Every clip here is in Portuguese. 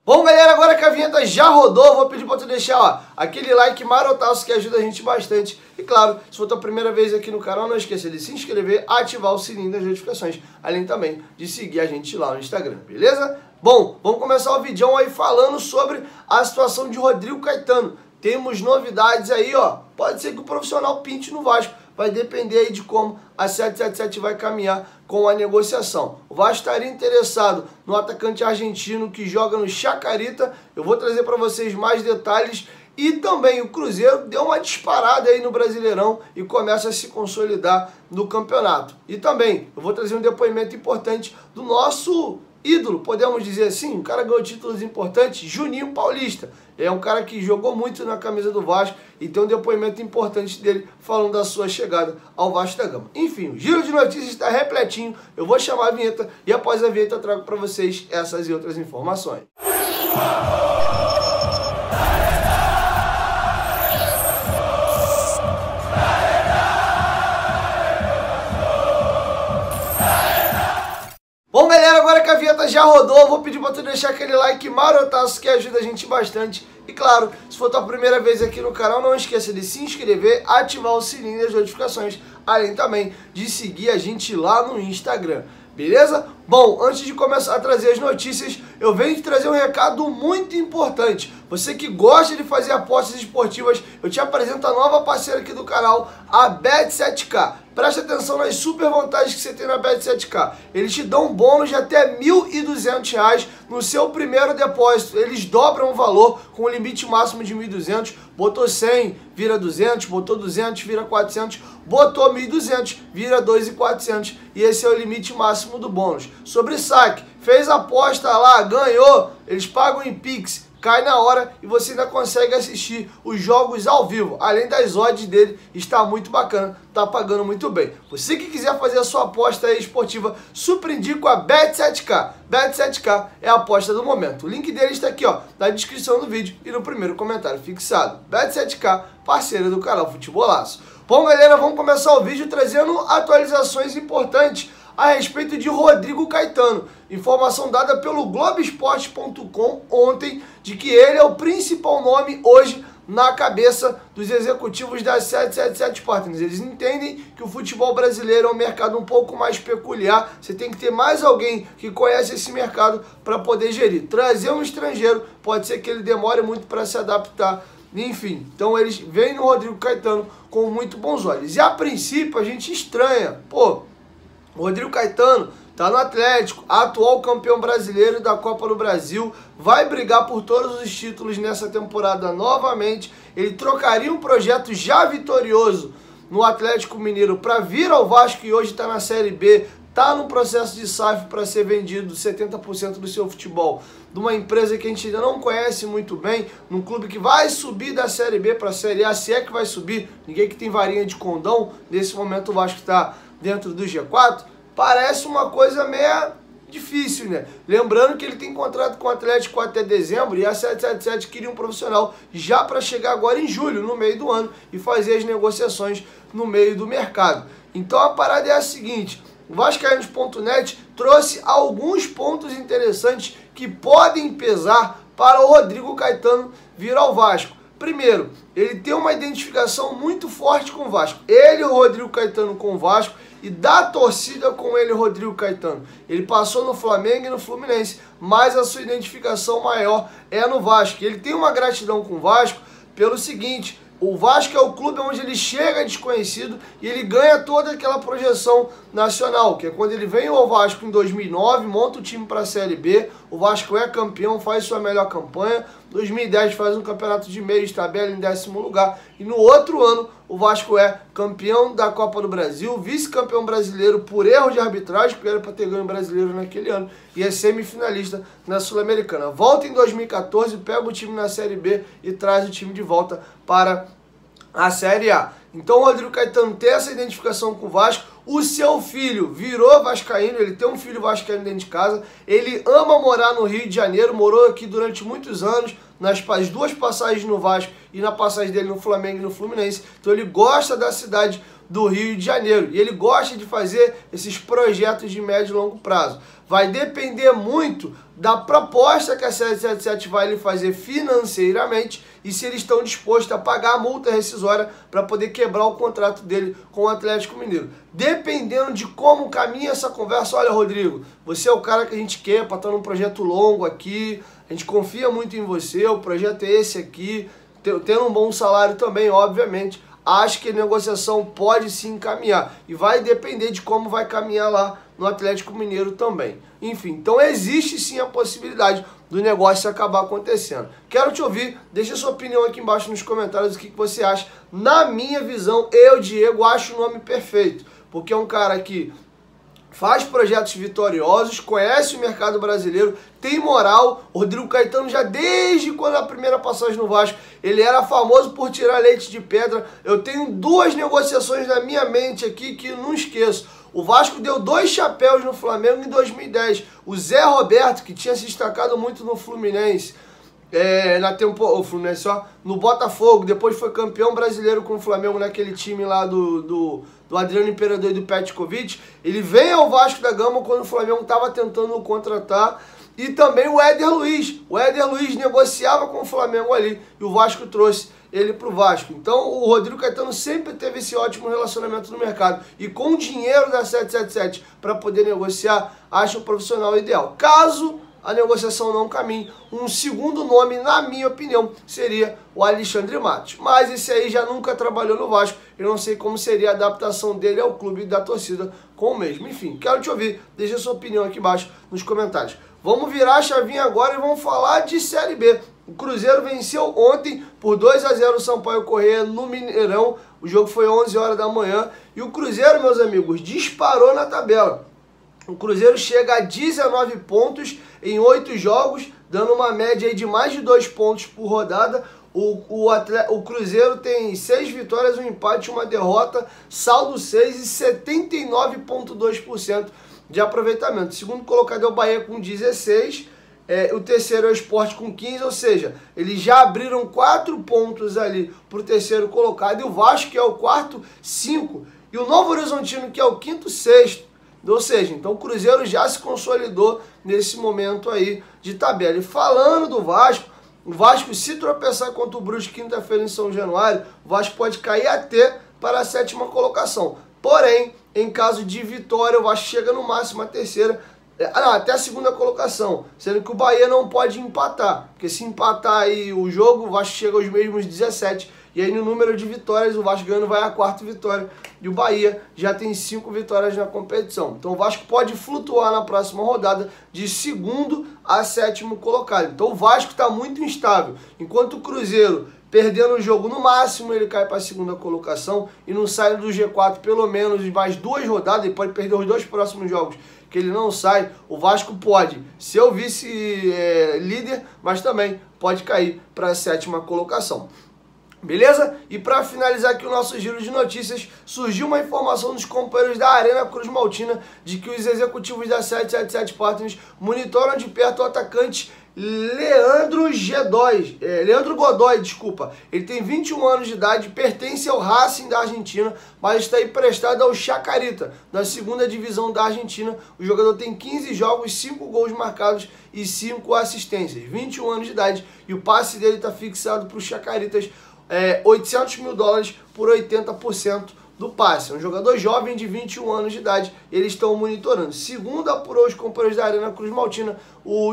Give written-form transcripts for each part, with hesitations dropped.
Bom, galera, agora que a vinheta já rodou, vou pedir para tu deixar aquele like marotaço que ajuda a gente bastante. E claro, se for tua primeira vez aqui no canal, não esqueça de se inscrever, ativar o sininho das notificações, além também de seguir a gente lá no Instagram, beleza? Bom, vamos começar o vídeo aí falando sobre a situação de Rodrigo Caetano. Temos novidades aí, pode ser que o profissional pinte no Vasco. Vai depender aí de como a 777 vai caminhar com a negociação. O Vasco estaria interessado no atacante argentino que joga no Chacarita. Eu vou trazer para vocês mais detalhes. E também o Cruzeiro deu uma disparada aí no Brasileirão e começa a se consolidar no campeonato. E também eu vou trazer um depoimento importante do nosso ídolo, podemos dizer assim, um cara que ganhou títulos importantes, Juninho Paulista. É um cara que jogou muito na camisa do Vasco e tem um depoimento importante dele falando da sua chegada ao Vasco da Gama. Enfim, o giro de notícias está repletinho, eu vou chamar a vinheta e após a vinheta eu trago para vocês essas e outras informações. Bom, galera, agora que a vinheta já rodou, vou pedir para tu deixar aquele like marotaço que ajuda a gente bastante. E claro, se for tua primeira vez aqui no canal, não esqueça de se inscrever, ativar o sininho das notificações, além também de seguir a gente lá no Instagram, beleza? Bom, antes de começar a trazer as notícias, eu venho te trazer um recado muito importante. Você que gosta de fazer apostas esportivas, eu te apresento a nova parceira aqui do canal, a Bet7k. Preste atenção nas super vantagens que você tem na Bet7k. Eles te dão um bônus de até R$ 1.200 no seu primeiro depósito. Eles dobram o valor com um limite máximo de 1.200. Botou 100, vira 200. Botou 200, vira 400. Botou 1.200, vira 2.400. E esse é o limite máximo do bônus. Sobre saque, fez a aposta lá, ganhou. Eles pagam em Pix. Cai na hora e você ainda consegue assistir os jogos ao vivo. Além das odds dele, está muito bacana, está pagando muito bem. Você que quiser fazer a sua aposta aí esportiva, super indico a Bet7k. Bet7k é a aposta do momento. O link dele está aqui na descrição do vídeo e no primeiro comentário fixado. Bet7k, parceira do canal Futebolaço. Bom, galera, vamos começar o vídeo trazendo atualizações importantes a respeito de Rodrigo Caetano. Informação dada pelo Globoesporte.com ontem de que ele é o principal nome hoje na cabeça dos executivos da 777 Partners. Eles entendem que o futebol brasileiro é um mercado um pouco mais peculiar. Você tem que ter mais alguém que conhece esse mercado para poder gerir. Trazer um estrangeiro pode ser que ele demore muito para se adaptar. Enfim, então eles veem no Rodrigo Caetano com muito bons olhos. E a princípio a gente estranha, o Rodrigo Caetano está no Atlético, atual campeão brasileiro da Copa do Brasil, vai brigar por todos os títulos nessa temporada novamente. Ele trocaria um projeto já vitorioso no Atlético Mineiro para vir ao Vasco e hoje está na Série B, está no processo de SAF para ser vendido 70% do seu futebol de uma empresa que a gente ainda não conhece muito bem, num clube que vai subir da Série B para a Série A, se é que vai subir, ninguém que tem varinha de condão, nesse momento o Vasco está dentro do G4, parece uma coisa meio difícil, né? Lembrando que ele tem contrato com o Atlético até dezembro e a 777 queria um profissional já para chegar agora em julho, no meio do ano, e fazer as negociações no meio do mercado. Então a parada é a seguinte, o Vascaínos.net trouxe alguns pontos interessantes que podem pesar para o Rodrigo Caetano vir ao Vasco. Primeiro, ele tem uma identificação muito forte com o Vasco. Ele, o Rodrigo Caetano, com o Vasco e da torcida com ele, o Rodrigo Caetano. Ele passou no Flamengo e no Fluminense, mas a sua identificação maior é no Vasco. Ele tem uma gratidão com o Vasco pelo seguinte, o Vasco é o clube onde ele chega desconhecido e ele ganha toda aquela projeção nacional, que é quando ele vem ao Vasco em 2009, monta o time para a Série B, o Vasco é campeão, faz sua melhor campanha, 2010 faz um campeonato de meio de tabela em 10º lugar, e no outro ano o Vasco é campeão da Copa do Brasil, vice-campeão brasileiro por erro de arbitragem, porque era para ter ganho brasileiro naquele ano, e é semifinalista na Sul-Americana. Volta em 2014, pega o time na Série B e traz o time de volta para a Série A. Então o Rodrigo Caetano tem essa identificação com o Vasco, o seu filho virou vascaíno, ele tem um filho vascaíno dentro de casa, ele ama morar no Rio de Janeiro, morou aqui durante muitos anos, nas duas passagens no Vasco e na passagem dele no Flamengo e no Fluminense, então ele gosta da cidade do Rio de Janeiro e ele gosta de fazer esses projetos de médio e longo prazo. vai depender muito da proposta que a 777 vai lhe fazer financeiramente e se eles estão dispostos a pagar a multa rescisória para poder quebrar o contrato dele com o Atlético Mineiro. Dependendo de como caminha essa conversa, olha, Rodrigo, você é o cara que a gente quer para estar num projeto longo aqui, a gente confia muito em você, o projeto é esse aqui, tendo um bom salário também, obviamente, acho que a negociação pode se encaminhar e vai depender de como vai caminhar lá no Atlético Mineiro também. Enfim, então existe sim a possibilidade do negócio acabar acontecendo. Quero te ouvir, deixa sua opinião aqui embaixo nos comentários, o que você acha. Na minha visão, eu, Diego, acho o nome perfeito, porque é um cara que faz projetos vitoriosos, conhece o mercado brasileiro, tem moral. O Rodrigo Caetano já desde quando a primeira passagem no Vasco, ele era famoso por tirar leite de pedra. Eu tenho duas negociações na minha mente aqui que não esqueço. O Vasco deu 2 chapéus no Flamengo em 2010. O Zé Roberto, que tinha se destacado muito no Fluminense, o Fluminense no Botafogo, depois foi campeão brasileiro com o Flamengo naquele time lá do Adriano Imperador e do Petkovic. Ele vem ao Vasco da Gama quando o Flamengo estava tentando contratar. E também o Éder Luiz. O Éder Luiz negociava com o Flamengo ali e o Vasco trouxe ele para o Vasco. Então o Rodrigo Caetano sempre teve esse ótimo relacionamento no mercado. E com o dinheiro da 777 para poder negociar, acho o profissional ideal. Caso a negociação não caminhe, um segundo nome, na minha opinião, seria o Alexandre Matos. Mas esse aí já nunca trabalhou no Vasco. Eu não sei como seria a adaptação dele ao clube e da torcida com o mesmo. Enfim, quero te ouvir. Deixa sua opinião aqui embaixo nos comentários. Vamos virar a chavinha agora e vamos falar de Série B. O Cruzeiro venceu ontem por 2-0 o Sampaio Corrêa no Mineirão. O jogo foi 11 horas da manhã. E o Cruzeiro, meus amigos, disparou na tabela. O Cruzeiro chega a 19 pontos em 8 jogos, dando uma média aí de mais de 2 pontos por rodada. O Cruzeiro tem 6 vitórias, um empate, uma derrota, saldo 6 e 79,2% de aproveitamento. O segundo colocado é o Bahia com 16, o terceiro é o Sport com 15, ou seja, eles já abriram 4 pontos ali para o terceiro colocado, e o Vasco, que é o quarto, 5, e o Novo Horizontino, que é o quinto, 6. Ou seja, então o Cruzeiro já se consolidou nesse momento aí de tabela. E falando do Vasco, o Vasco, se tropeçar contra o Brusque quinta-feira em São Januário, o Vasco pode cair até para a 7ª colocação. Porém, em caso de vitória, o Vasco chega no máximo a terceira, até a 2ª colocação, sendo que o Bahia não pode empatar, porque se empatar aí o jogo, o Vasco chega aos mesmos 17, e aí no número de vitórias, o Vasco ganhando vai à 4ª vitória, e o Bahia já tem 5 vitórias na competição. Então o Vasco pode flutuar na próxima rodada de 2º a 7º colocado. Então o Vasco está muito instável, enquanto o Cruzeiro, perdendo o jogo no máximo, ele cai para a 2ª colocação e não sai do G4 pelo menos mais 2 rodadas, ele pode perder os 2 próximos jogos que ele não sai. O Vasco pode ser o vice-líder, mas também pode cair para a 7ª colocação. Beleza? E para finalizar aqui o nosso giro de notícias, surgiu uma informação dos companheiros da Arena Cruz Maltina de que os executivos da 777 Partners monitoram de perto o atacante Leandro Godoy, desculpa. Ele tem 21 anos de idade, pertence ao Racing da Argentina, mas está emprestado ao Chacarita, da 2ª divisão da Argentina. O jogador tem 15 jogos, 5 gols marcados e 5 assistências. 21 anos de idade e o passe dele está fixado para os Chacaritas, $800 mil por 80% do passe. É um jogador jovem de 21 anos de idade, eles estão monitorando. Segundo apurou os companheiros da Arena Cruz Maltina,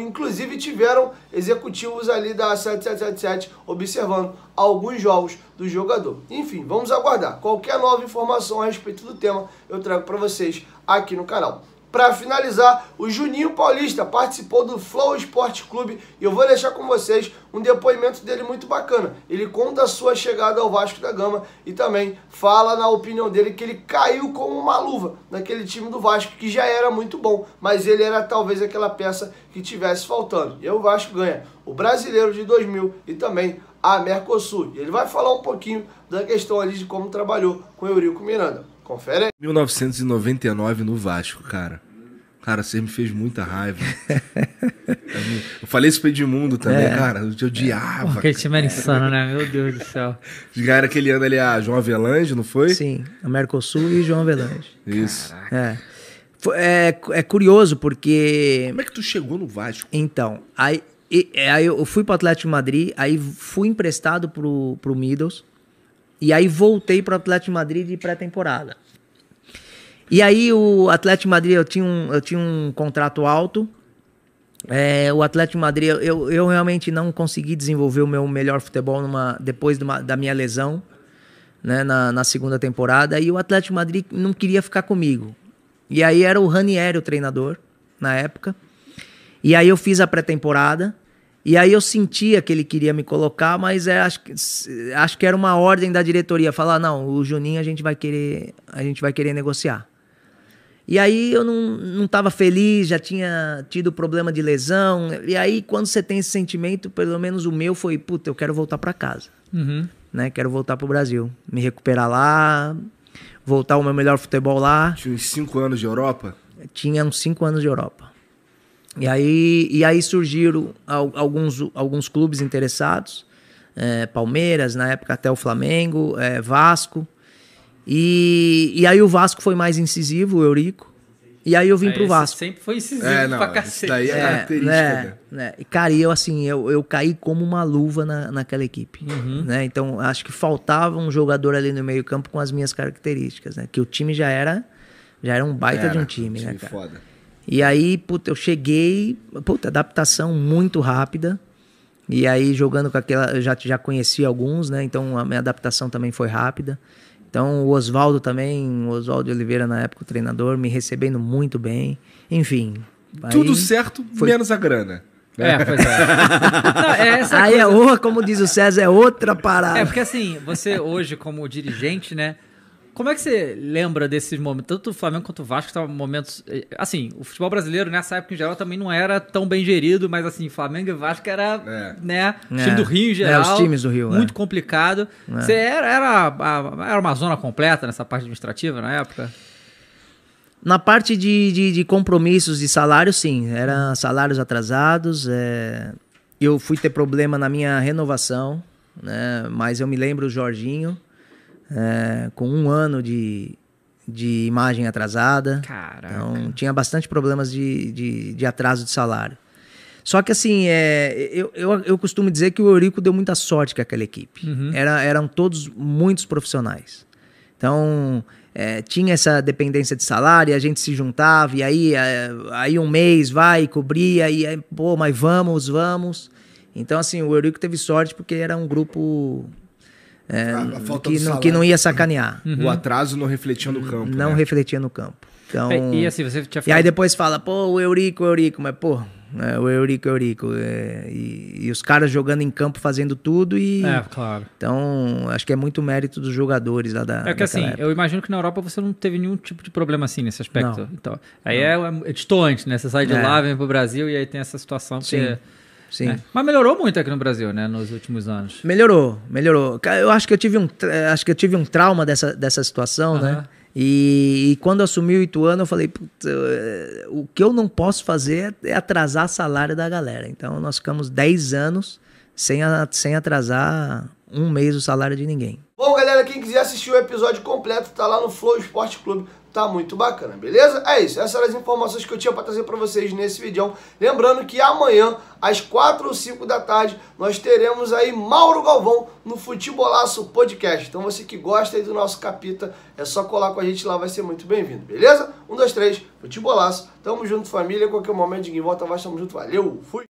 inclusive tiveram executivos ali da 7777 observando alguns jogos do jogador. Enfim, vamos aguardar. Qualquer nova informação a respeito do tema, eu trago para vocês aqui no canal. Para finalizar, o Juninho Paulista participou do Flow Esporte Clube e eu vou deixar com vocês um depoimento dele muito bacana. Ele conta a sua chegada ao Vasco da Gama e também fala na opinião dele que ele caiu como uma luva naquele time do Vasco, que já era muito bom, mas ele era talvez aquela peça que tivesse faltando. E o Vasco ganha o Brasileiro de 2000 e também a Mercosul. E ele vai falar um pouquinho da questão ali de como trabalhou com o Eurico Miranda. Confere aí. 1999 no Vasco, cara. Cara, você me fez muita raiva. Eu falei isso pro Edmundo também, cara. Eu te odiava. Porque time era insano, né? Meu Deus do céu. Era aquele ano ali, a João Avelange, não foi? Sim, a Mercosul e João Avelange. Isso. É curioso, porque... Como é que tu chegou no Vasco? Então, aí eu fui pro Atlético de Madrid, aí fui emprestado pro Middles, e aí voltei pro Atlético de Madrid de pré-temporada. E aí o Atlético de Madrid, eu tinha um contrato alto. O Atlético de Madrid, eu realmente não consegui desenvolver o meu melhor futebol depois da minha lesão, né, na segunda temporada. E o Atlético de Madrid não queria ficar comigo. E aí era o Ranieri o treinador, na época. E aí eu fiz a pré-temporada. E aí eu sentia que ele queria me colocar, mas acho que era uma ordem da diretoria. Falar, não, o Juninho a gente vai querer negociar. E aí eu não estava feliz, já tinha tido problema de lesão. E aí quando você tem esse sentimento, pelo menos o meu foi, puta, eu quero voltar para casa. Né? Quero voltar pro Brasil, me recuperar lá, voltar ao meu melhor futebol lá. Tinha uns 5 anos de Europa? Tinha uns 5 anos de Europa. E aí surgiram alguns clubes interessados, Palmeiras, na época até o Flamengo, Vasco. E aí o Vasco foi mais incisivo, o Eurico. E aí eu vim pro Vasco. Sempre foi incisivo pra cacete. Isso daí é característica, né? E, cara, eu caí como uma luva naquela equipe. Né? Então, acho que faltava um jogador ali no meio campo com as minhas características, né? Que o time já era um baita de um time, né, cara? Foda. E aí, puta, eu cheguei... Puta, adaptação muito rápida. E aí, jogando com aquela... Eu já conheci alguns, né? Então, a minha adaptação também foi rápida. Então, o Oswaldo também, o Oswaldo Oliveira, na época, o treinador, me recebendo muito bem. Enfim. Tudo certo, menos a grana. Pois é. Não, aí coisa... como diz o César, é outra parada. Porque assim, você hoje como dirigente, né? Como é que você lembra desses momentos? Tanto o Flamengo quanto o Vasco estavam momentos... Assim, o futebol brasileiro nessa época em geral também não era tão bem gerido, mas assim, Flamengo e Vasco era, né? O time do Rio em geral. Os times do Rio. Muito complicado. Você era uma zona completa nessa parte administrativa na época? Na parte de compromissos de salário, sim. Eram salários atrasados. Eu fui ter problema na minha renovação, né? Mas eu me lembro o Jorginho... com 1 ano de imagem atrasada. Caraca. Então, tinha bastante problemas de atraso de salário. Só que assim, eu costumo dizer que o Eurico deu muita sorte com aquela equipe. Eram todos muitos profissionais. Então, tinha essa dependência de salário, a gente se juntava, e aí um mês vai, cobria, e aí, pô, mas vamos. Então, assim, o Eurico teve sorte porque era um grupo... que não ia sacanear. O atraso não refletia no campo. Não refletia no campo. Então, e assim, você tinha falado... E aí depois fala, pô, o Eurico, mas pô, o Eurico. E os caras jogando em campo, fazendo tudo e... claro. Então, acho que é muito mérito dos jogadores lá da... que assim, época. Eu imagino que na Europa você não teve nenhum tipo de problema assim nesse aspecto. Não. Então, aí é distoante, né? Você sai de lá, vem pro Brasil e aí tem essa situação que... Sim. Mas melhorou muito aqui no Brasil, né? Nos últimos anos. Melhorou. Eu acho que eu tive um trauma dessa situação, né? E quando eu assumi o Ituano, eu falei, o que eu não posso fazer é atrasar salário da galera. Então, nós ficamos 10 anos sem atrasar 1 mês o salário de ninguém. Bom, galera, quem quiser assistir o episódio completo, tá lá no Flow Esporte Clube. Tá muito bacana, beleza? É isso, essas eram as informações que eu tinha para trazer para vocês nesse vídeo. Lembrando que amanhã, às 4 ou 5 da tarde, nós teremos aí Mauro Galvão no Futebolaço Podcast. Então você que gosta aí do nosso capita, é só colar com a gente lá, vai ser muito bem-vindo, beleza? 1, 2, 3, Futebolaço. Tamo junto, família. Qualquer momento de volta, vai, tamo junto. Valeu, fui!